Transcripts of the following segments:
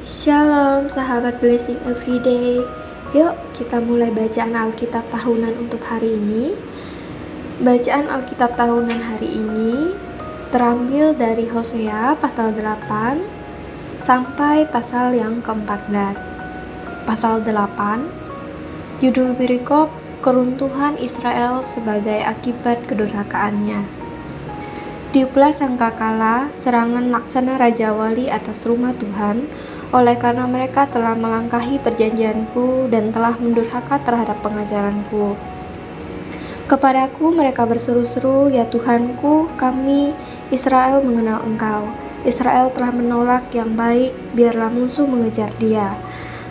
Shalom sahabat Blessing Everyday. Yuk kita mulai bacaan Alkitab tahunan untuk hari ini. Bacaan Alkitab tahunan hari ini terambil dari Hosea pasal 8 sampai pasal yang ke-14. Pasal 8, judul perikop keruntuhan Israel sebagai akibat kedurhakaannya. Tiuplah sangkakala serangan laksana Raja Wali atas rumah Tuhan, oleh karena mereka telah melangkahi perjanjianku dan telah mendurhaka terhadap pengajaranku. Kepadaku mereka berseru-seru, ya Tuhanku, kami, Israel mengenal Engkau. Israel telah menolak yang baik, biarlah musuh mengejar dia.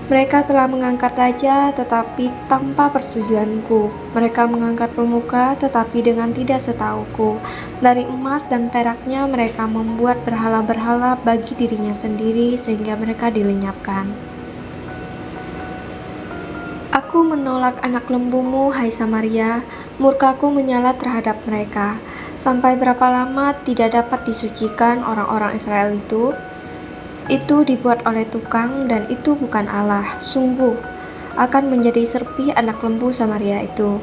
Mereka telah mengangkat raja, tetapi tanpa persetujuanku. Mereka mengangkat pemuka, tetapi dengan tidak setauku. Dari emas dan peraknya mereka membuat berhala-berhala bagi dirinya sendiri, sehingga mereka dilenyapkan. Aku menolak anak lembumu, hai Samaria, murkaku menyala terhadap mereka. Sampai berapa lama tidak dapat disucikan orang-orang Israel itu? Itu dibuat oleh tukang, dan itu bukan Allah. Sungguh, akan menjadi serpih anak lembu Samaria itu.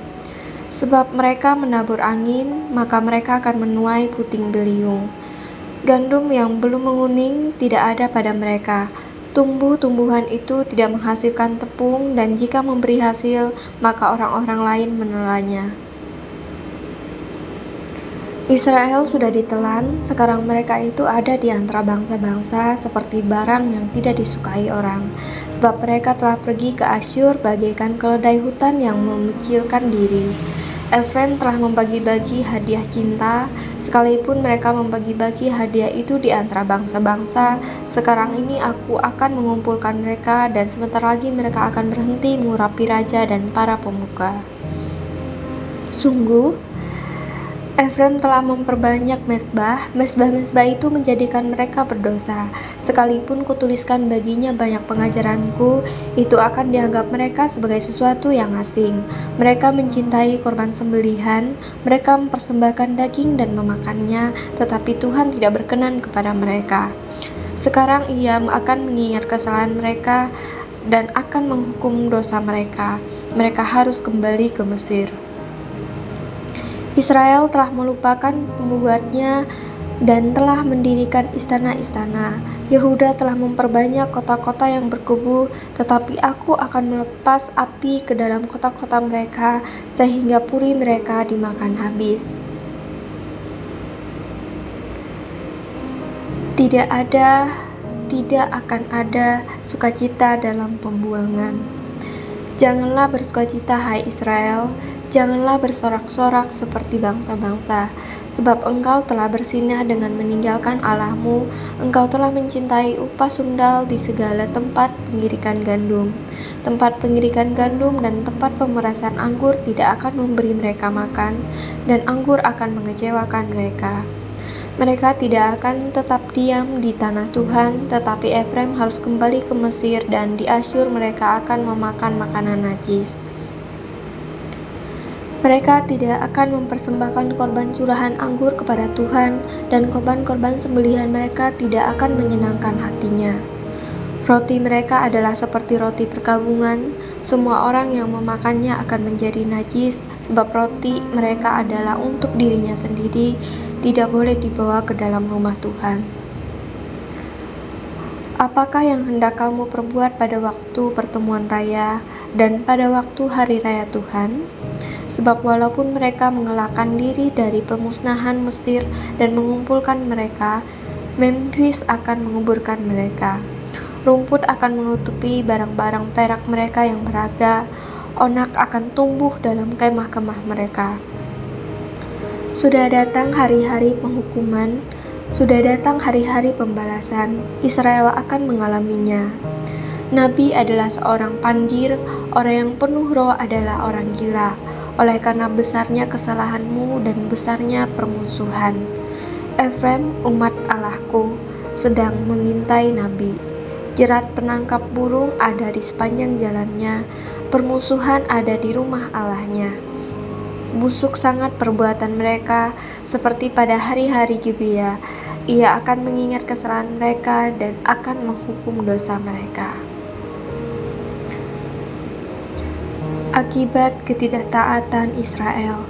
Sebab mereka menabur angin, maka mereka akan menuai puting beliung. Gandum yang belum menguning tidak ada pada mereka. Tumbuh-tumbuhan itu tidak menghasilkan tepung, dan jika memberi hasil, maka orang-orang lain menelannya. Israel sudah ditelan, sekarang mereka itu ada di antara bangsa-bangsa seperti barang yang tidak disukai orang. Sebab mereka telah pergi ke Asyur bagaikan keledai hutan yang memecilkan diri. Efraim telah membagi-bagi hadiah cinta, sekalipun mereka membagi-bagi hadiah itu di antara bangsa-bangsa. Sekarang ini aku akan mengumpulkan mereka, dan sebentar lagi mereka akan berhenti mengurapi raja dan para pemuka. Sungguh, Efraim telah memperbanyak mezbah itu menjadikan mereka berdosa. Sekalipun kutuliskan baginya banyak pengajaranku, itu akan dianggap mereka sebagai sesuatu yang asing. Mereka mencintai korban sembelihan, mereka mempersembahkan daging dan memakannya, tetapi Tuhan tidak berkenan kepada mereka. Sekarang Ia akan mengingat kesalahan mereka dan akan menghukum dosa mereka. Mereka harus kembali ke Mesir. Israel telah melupakan pembuatnya dan telah mendirikan istana-istana. Yehuda telah memperbanyak kota-kota yang berkubu, tetapi aku akan melepas api ke dalam kota-kota mereka, sehingga puri mereka dimakan habis. Tidak akan ada sukacita dalam pembuangan. Janganlah bersukacita, hai Israel, janganlah bersorak-sorak seperti bangsa-bangsa, sebab engkau telah bersinah dengan meninggalkan Allahmu, engkau telah mencintai upah sundal di segala tempat pengirikan gandum. Tempat pengirikan gandum dan tempat pemerasan anggur tidak akan memberi mereka makan, dan anggur akan mengecewakan mereka. Mereka tidak akan tetap diam di tanah Tuhan, tetapi Efraim harus kembali ke Mesir, dan di Asyur mereka akan memakan makanan najis. Mereka tidak akan mempersembahkan korban curahan anggur kepada Tuhan, dan korban-korban sembelihan mereka tidak akan menyenangkan hatinya. Roti mereka adalah seperti roti perkabungan, semua orang yang memakannya akan menjadi najis, sebab roti mereka adalah untuk dirinya sendiri, tidak boleh dibawa ke dalam rumah Tuhan. Apakah yang hendak kamu perbuat pada waktu pertemuan raya dan pada waktu hari raya Tuhan? Sebab walaupun mereka mengelakkan diri dari pemusnahan Mesir dan mengumpulkan mereka, Memphis akan menguburkan mereka. Rumput akan menutupi barang-barang perak mereka yang berharga, onak akan tumbuh dalam kemah-kemah mereka. Sudah datang hari-hari penghukuman, sudah datang hari-hari pembalasan, Israel akan mengalaminya. Nabi adalah seorang pandir, orang yang penuh roh adalah orang gila, oleh karena besarnya kesalahanmu dan besarnya permusuhan. Efraim, umat Allahku, sedang memintai nabi. Jerat penangkap burung ada di sepanjang jalannya, permusuhan ada di rumah Allahnya. Busuk sangat perbuatan mereka, seperti pada hari-hari Gibea. Ia akan mengingat kesalahan mereka dan akan menghukum dosa mereka. Akibat ketidaktaatan Israel.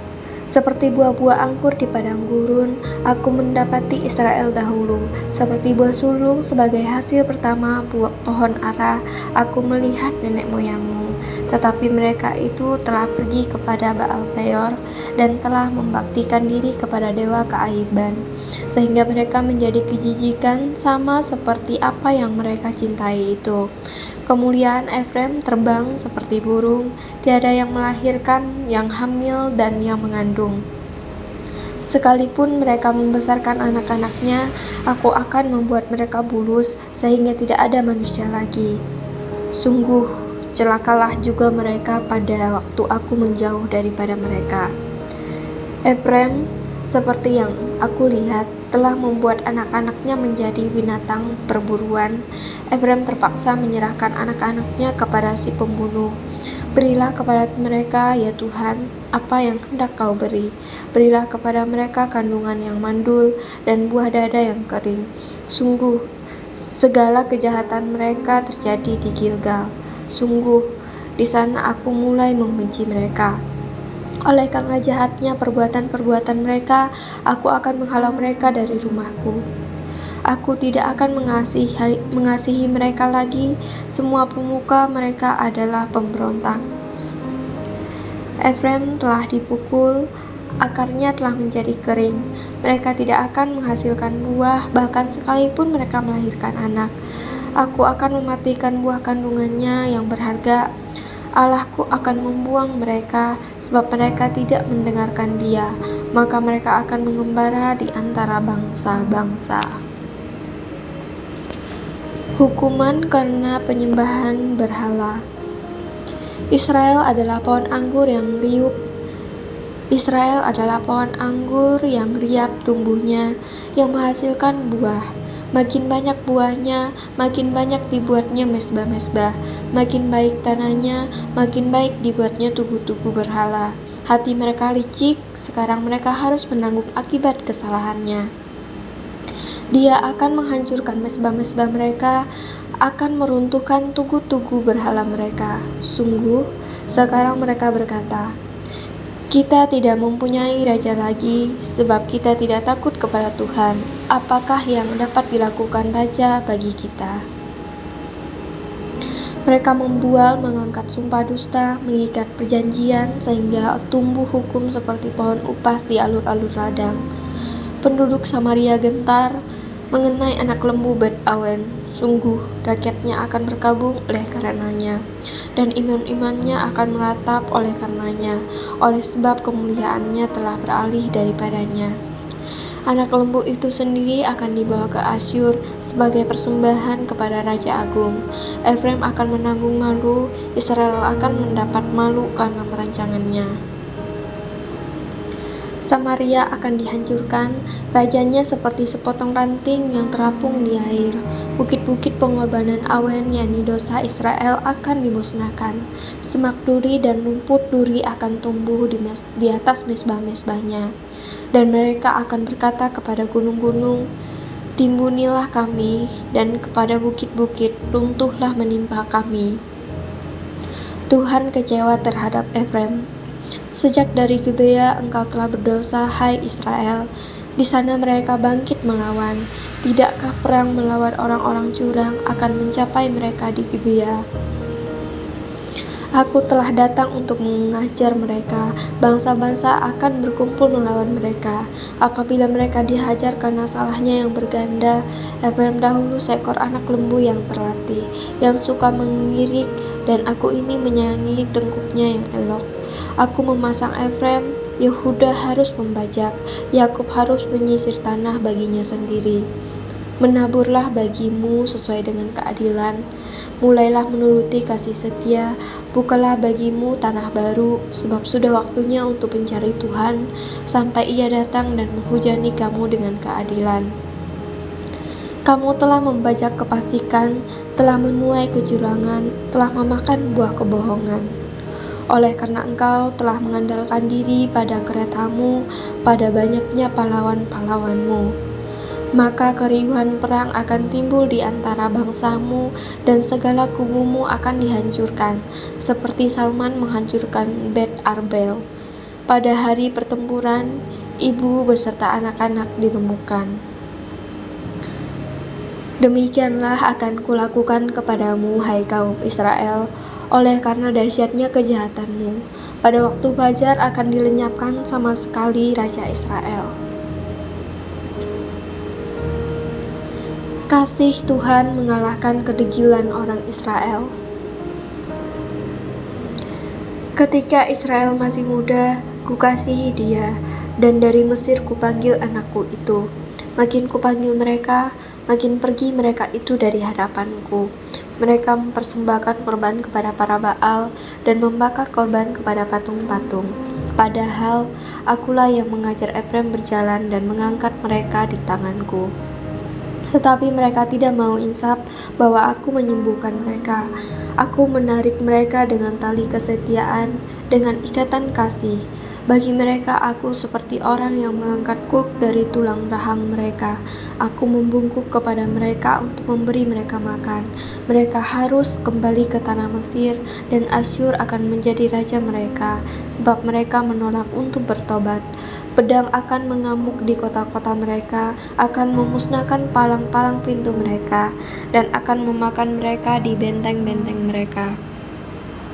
Seperti buah-buah anggur di padang gurun, aku mendapati Israel dahulu. Seperti buah sulung sebagai hasil pertama buah pohon ara, aku melihat nenek moyangmu. Tetapi mereka itu telah pergi kepada Baal Peor dan telah membaktikan diri kepada dewa keaiban, sehingga mereka menjadi kejijikan sama seperti apa yang mereka cintai itu. Kemuliaan Efraim terbang seperti burung, tiada yang melahirkan, yang hamil, dan yang mengandung. Sekalipun mereka membesarkan anak-anaknya, aku akan membuat mereka bulus, sehingga tidak ada manusia lagi. Sungguh, celakalah juga mereka pada waktu aku menjauh daripada mereka. Efraim, seperti yang aku lihat, telah membuat anak-anaknya menjadi binatang perburuan. Efraim terpaksa menyerahkan anak-anaknya kepada si pembunuh. Berilah kepada mereka, ya Tuhan, apa yang hendak Kau beri. Berilah kepada mereka kandungan yang mandul dan buah dada yang kering. Sungguh, segala kejahatan mereka terjadi di Gilgal. Sungguh, di sana aku mulai membenci mereka. Oleh karena jahatnya perbuatan-perbuatan mereka, aku akan menghalau mereka dari rumahku. Aku tidak akan mengasihi mereka lagi. Semua pemuka mereka adalah pemberontak. Efraim telah dipukul, akarnya telah menjadi kering. Mereka tidak akan menghasilkan buah, bahkan sekalipun mereka melahirkan anak. Aku akan mematikan buah kandungannya yang berharga. Allahku akan membuang mereka, sebab mereka tidak mendengarkan Dia, maka mereka akan mengembara di antara bangsa-bangsa. Hukuman karena penyembahan berhala. Israel adalah pohon anggur yang riup. Israel adalah pohon anggur yang riap tumbuhnya, yang menghasilkan buah. Makin banyak buahnya, makin banyak dibuatnya mesbah-mesbah. Makin baik tanahnya, makin baik dibuatnya tugu-tugu berhala. Hati mereka licik, sekarang mereka harus menanggung akibat kesalahannya. Dia akan menghancurkan mesbah-mesbah mereka, akan meruntuhkan tugu-tugu berhala mereka. Sungguh, sekarang mereka berkata, kita tidak mempunyai raja lagi, sebab kita tidak takut kepada Tuhan. Apakah yang dapat dilakukan raja bagi kita? Mereka membual, mengangkat sumpah dusta, mengikat perjanjian, sehingga tumbuh hukum seperti pohon upas di alur-alur ladang. Penduduk Samaria gentar mengenai anak lembu Bet Awen. Sungguh, rakyatnya akan berkabung oleh karenanya, dan imam-imamnya akan meratap oleh karenanya, oleh sebab kemuliaannya telah beralih daripadanya. Anak lembu itu sendiri akan dibawa ke Asyur sebagai persembahan kepada Raja Agung. Efraim akan menanggung malu, Israel akan mendapat malu karena perancangannya. Samaria akan dihancurkan, rajanya seperti sepotong ranting yang terapung di air. Bukit-bukit pengorbanan Awen, yakni dosa Israel, akan dimusnahkan. Semak duri dan rumput duri akan tumbuh di atas mesbah-mesbahnya. Dan mereka akan berkata kepada gunung-gunung, timbunilah kami, dan kepada bukit-bukit, runtuhlah menimpa kami. Tuhan kecewa terhadap Efraim. Sejak dari Gibea engkau telah berdosa, hai Israel. Di sana mereka bangkit melawan. Tidakkah perang melawan orang-orang curang akan mencapai mereka di Gibea? Aku telah datang untuk mengajar mereka. Bangsa-bangsa akan berkumpul melawan mereka. Apabila mereka dihajar karena salahnya yang berganda, Efraim dahulu seekor anak lembu yang terlatih, yang suka mengirik, dan aku ini menyayangi tengkuknya yang elok. Aku memasang Efraim, Yehuda harus membajak, Yakub harus menyisir tanah baginya sendiri. Menaburlah bagimu sesuai dengan keadilan, mulailah menuruti kasih setia, bukalah bagimu tanah baru, sebab sudah waktunya untuk mencari Tuhan, sampai Ia datang dan menghujani kamu dengan keadilan. Kamu telah membajak kefasikan, telah menuai kecurangan, telah memakan buah kebohongan. Oleh karena engkau telah mengandalkan diri pada keretamu, pada banyaknya pahlawan-pahlawanmu. maka keriuhan perang akan timbul di antara bangsamu dan segala kubumu akan dihancurkan, seperti Salman menghancurkan Bet Arbel. Pada hari pertempuran, ibu beserta anak-anak diremukkan. Demikianlah akan kulakukan kepadamu, hai kaum Israel, oleh karena dahsyatnya kejahatanmu. Pada waktu fajar akan dilenyapkan sama sekali Raja Israel. Kasih Tuhan mengalahkan kedegilan orang Israel. Ketika Israel masih muda, kukasihi dia, dan dari Mesir kupanggil anakku itu. Makin kupanggil mereka, makin pergi mereka itu dari hadapanku. Mereka mempersembahkan korban kepada para Baal dan membakar korban kepada patung-patung. Padahal akulah yang mengajar Efraim berjalan dan mengangkat mereka di tanganku. Tetapi mereka tidak mau insaf bahwa aku menyembuhkan mereka. Aku menarik mereka dengan tali kesetiaan, dengan ikatan kasih. Bagi mereka aku seperti orang yang mengangkat kuk dari tulang rahang mereka. Aku membungkuk kepada mereka untuk memberi mereka makan. Mereka harus kembali ke tanah Mesir, dan Asyur akan menjadi raja mereka, sebab mereka menolak untuk bertobat. Pedang akan mengamuk di kota-kota mereka, akan memusnahkan palang-palang pintu mereka, dan akan memakan mereka di benteng-benteng mereka.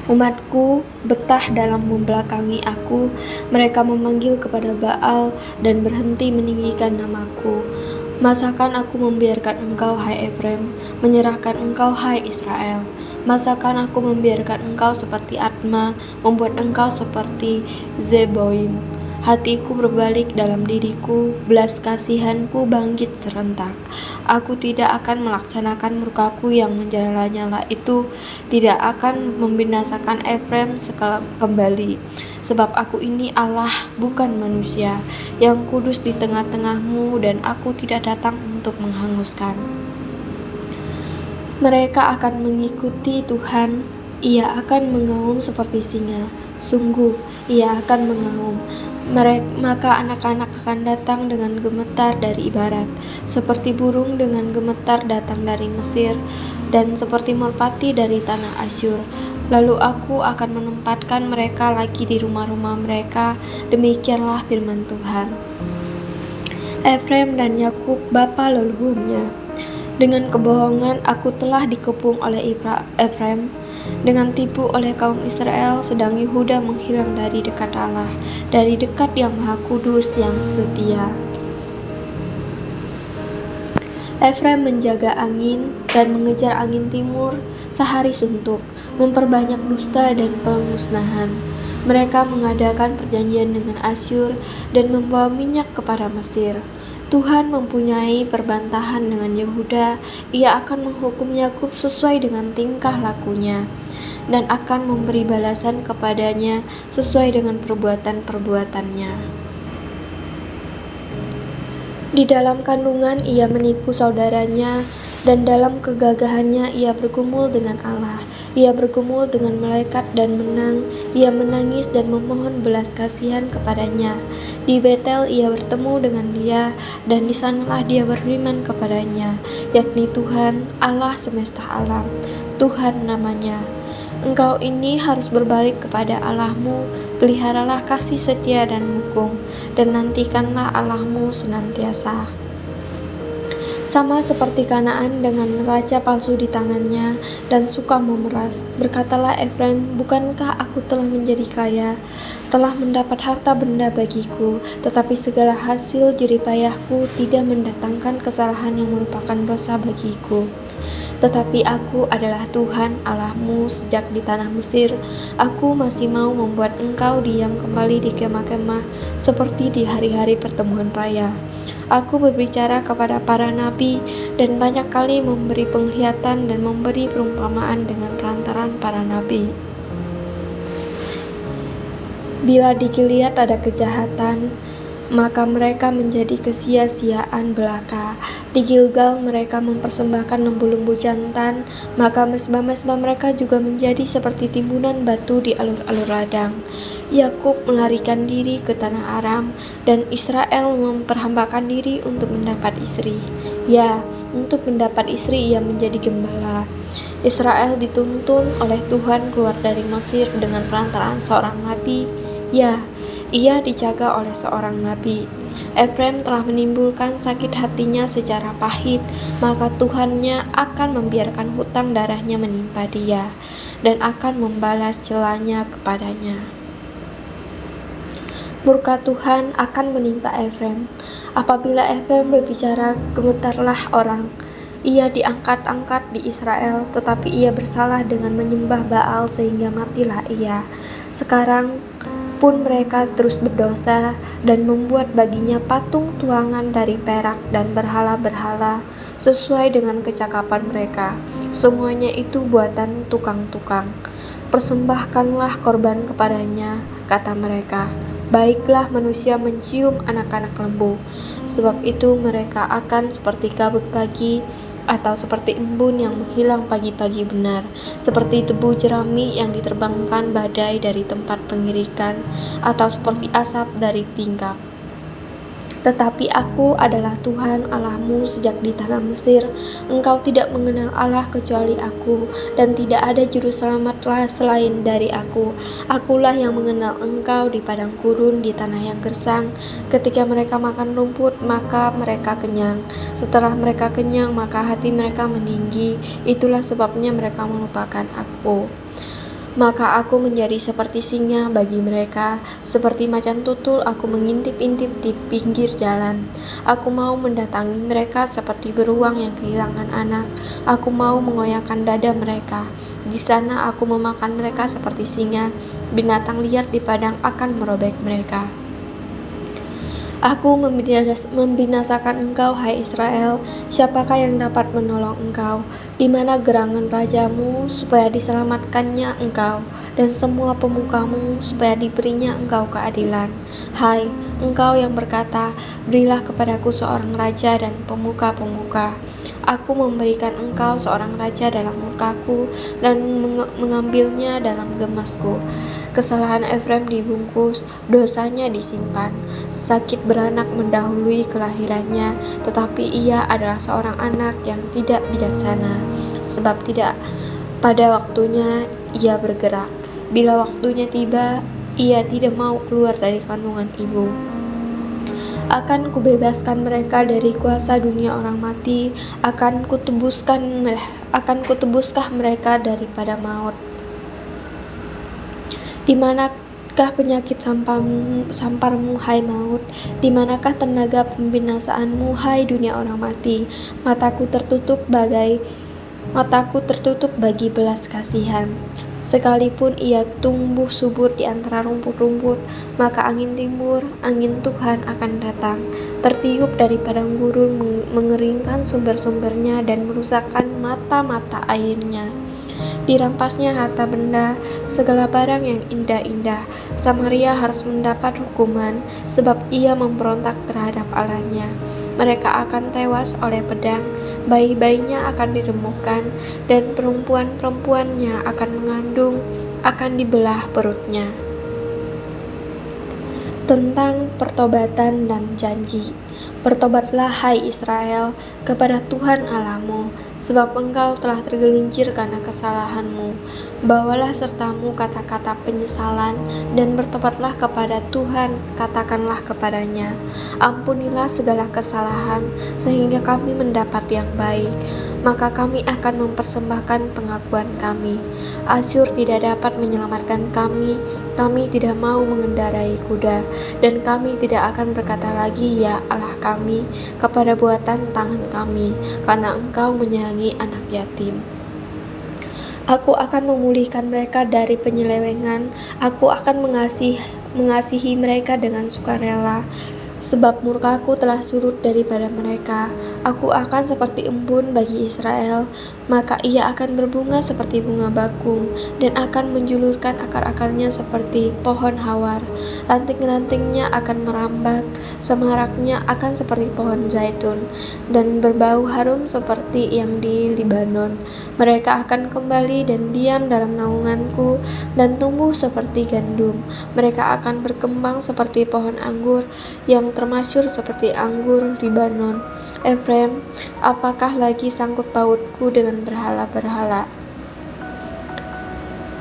Umatku betah dalam membelakangi aku, mereka memanggil kepada Baal dan berhenti meninggikan namaku. Masakan aku membiarkan engkau, hai Efraim, menyerahkan engkau, hai Israel? Masakan aku membiarkan engkau seperti Adma, membuat engkau seperti Zeboim? Hatiku berbalik dalam diriku, belas kasihanku bangkit serentak. Aku tidak akan melaksanakan murkaku yang menjala-nyala itu, tidak akan membinasakan Efraim kembali. Sebab aku ini Allah, bukan manusia, yang kudus di tengah-tengahmu, dan aku tidak datang untuk menghanguskan. Mereka akan mengikuti Tuhan, ia akan mengaum seperti singa. Sungguh, ia akan mengaum. Maka anak-anak akan datang dengan gemetar dari barat, seperti burung dengan gemetar datang dari Mesir, dan seperti merpati dari tanah Asyur. Lalu aku akan menempatkan mereka lagi di rumah-rumah mereka. Demikianlah firman Tuhan. Efraim dan Yakub bapa leluhurnya. Dengan kebohongan aku telah dikepung oleh Efraim, dengan tipu oleh kaum Israel, sedang Yehuda menghilang dari dekat Allah, dari dekat Yang Maha Kudus yang setia. Efraim menjaga angin dan mengejar angin timur sehari suntuk, memperbanyak dusta dan pemusnahan. Mereka mengadakan perjanjian dengan Asyur dan membawa minyak kepada Mesir. Tuhan mempunyai perbantahan dengan Yehuda, ia akan menghukum Yakub sesuai dengan tingkah lakunya, dan akan memberi balasan kepadanya sesuai dengan perbuatan-perbuatannya. Di dalam kandungan ia menipu saudaranya, dan dalam kegagahannya ia bergumul dengan Allah. Ia bergumul dengan malaikat dan menang. Ia menangis dan memohon belas kasihan kepadanya. Di Betel ia bertemu dengan dia, dan di sanalah dia beriman kepadanya, yakni Tuhan, Allah semesta alam. Tuhan namanya. Engkau ini harus berbalik kepada Allahmu, peliharalah kasih setia dan hukum, dan nantikanlah Allahmu senantiasa. Sama seperti Kanaan dengan neraca palsu di tangannya dan suka memeras. Berkatalah Efraim, bukankah aku telah menjadi kaya, telah mendapat harta benda bagiku, tetapi segala hasil jeripayahku tidak mendatangkan kesalahan yang merupakan dosa bagiku. Tetapi aku adalah Tuhan Allahmu sejak di tanah Mesir. Aku masih mau membuat engkau diam kembali di kemah-kemah seperti di hari-hari pertemuan raya. Aku berbicara kepada para nabi dan banyak kali memberi penglihatan dan memberi perumpamaan dengan perantaran para nabi. Bila di Gilead ada kejahatan, maka mereka menjadi kesia-siaan belaka. Di Gilgal mereka mempersembahkan lembu-lembu jantan, maka mesbah-mesbah mereka juga menjadi seperti timbunan batu di alur-alur ladang. Yakub melarikan diri ke tanah Aram, dan Israel memperhambakan diri untuk mendapat istri. Ya, untuk mendapat istri ia menjadi gembala. Israel dituntun oleh Tuhan keluar dari Mesir dengan perantaraan seorang nabi. Ya, ia dijaga oleh seorang nabi. Efraim telah menimbulkan sakit hatinya secara pahit, maka Tuhannya akan membiarkan hutang darahnya menimpa dia, dan akan membalas celanya kepadanya. Murka Tuhan akan menimpa Efraim. Apabila Efraim berbicara, gemetarlah orang. Ia diangkat-angkat di Israel, tetapi ia bersalah dengan menyembah Baal sehingga matilah ia. Sekarang pun mereka terus berdosa dan membuat baginya patung tuangan dari perak dan berhala-berhala sesuai dengan kecakapan mereka. Semuanya itu buatan tukang-tukang. Persembahkanlah korban kepadanya, kata mereka. Baiklah manusia mencium anak-anak lembu, sebab itu mereka akan seperti kabut pagi atau seperti embun yang menghilang pagi-pagi benar, seperti debu jerami yang diterbangkan badai dari tempat pengirikan, atau seperti asap dari tingkap. Tetapi aku adalah Tuhan Allahmu sejak di tanah Mesir. Engkau tidak mengenal Allah kecuali aku, dan tidak ada juru selamatlah selain dari aku. Akulah yang mengenal engkau di padang gurun, di tanah yang gersang. Ketika mereka makan rumput, maka mereka kenyang. Setelah mereka kenyang, maka hati mereka meninggi. Itulah sebabnya mereka melupakan aku. Maka aku menjadi seperti singa bagi mereka, seperti macan tutul aku mengintip-intip di pinggir jalan. Aku mau mendatangi mereka seperti beruang yang kehilangan anak. Aku mau mengoyakkan dada mereka. Di sana aku memakan mereka seperti singa. Binatang liar di padang akan merobek mereka. Aku membinasakan engkau, hai Israel. Siapakah yang dapat menolong engkau? Di mana gerangan rajamu, supaya diselamatkannya engkau, dan semua pemukamu, supaya diberinya engkau keadilan? Hai, engkau yang berkata, berilah kepadaku seorang raja dan pemuka-pemuka. Aku memberikan engkau seorang raja dalam murkaku dan mengambilnya dalam gemasku. Kesalahan Efraim dibungkus, dosanya disimpan. Sakit beranak mendahului kelahirannya, tetapi ia adalah seorang anak yang tidak bijaksana, sebab tidak pada waktunya ia bergerak. Bila waktunya tiba, ia tidak mau keluar dari kandungan ibu. Akan kubebaskan mereka dari kuasa dunia orang mati, akan kutebuskah mereka daripada maut. Di manakah penyakit samparmu, hai maut? Di manakah tenaga pembinasaanmu, hai dunia orang mati? Mataku tertutup bagi belas kasihan. Sekalipun ia tumbuh subur di antara rumput-rumput, maka angin timur, angin Tuhan akan datang, tertiup dari padang gurun, mengeringkan sumber-sumbernya dan merusakkan mata-mata airnya. Dirampasnya harta benda, segala barang yang indah-indah. Samaria harus mendapat hukuman, sebab ia memberontak terhadap Allahnya. Mereka akan tewas oleh pedang, bayi-bayinya akan diremukkan, dan perempuan-perempuannya akan mengandung, akan dibelah perutnya. Tentang pertobatan dan janji. Bertobatlah, hai Israel, kepada Tuhan Allahmu, sebab engkau telah tergelincir karena kesalahanmu. Bawalah sertamu kata-kata penyesalan, dan bertobatlah kepada Tuhan, katakanlah kepadanya, ampunilah segala kesalahan, sehingga kami mendapat yang baik. Maka kami akan mempersembahkan pengakuan kami. Asyur tidak dapat menyelamatkan kami tidak mau mengendarai kuda, dan kami tidak akan berkata lagi, ya Allah kami, kepada buatan tangan kami, karena engkau menyayangi anak yatim. Aku akan memulihkan mereka dari penyelewengan, aku akan mengasihi mereka dengan sukarela, sebab murkaku telah surut daripada mereka. Aku akan seperti embun bagi Israel, maka ia akan berbunga seperti bunga bakung, dan akan menjulurkan akar-akarnya seperti pohon hawar. Ranting-rantingnya akan merambat, semaraknya akan seperti pohon zaitun, dan berbau harum seperti yang di Libanon. Mereka akan kembali dan diam dalam naunganku, dan tumbuh seperti gandum. Mereka akan berkembang seperti pohon anggur, yang termasyur seperti anggur Libanon. Efraim, apakah lagi sangkut pautku dengan berhala-berhala?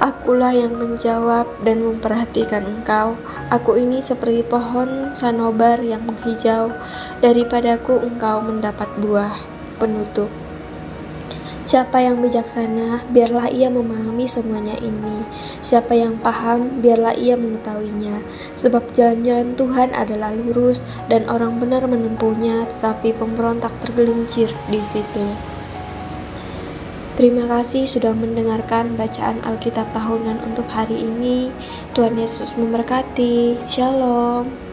Akulah yang menjawab dan memperhatikan engkau. Aku ini seperti pohon sanobar yang menghijau. Daripadaku engkau mendapat buah. Penutup. Siapa yang bijaksana, biarlah ia memahami semuanya ini. Siapa yang paham, biarlah ia mengetahuinya. Sebab jalan-jalan Tuhan adalah lurus, dan orang benar menempuhnya, tetapi pemberontak tergelincir di situ. Terima kasih sudah mendengarkan bacaan Alkitab tahunan untuk hari ini. Tuhan Yesus memberkati. Shalom.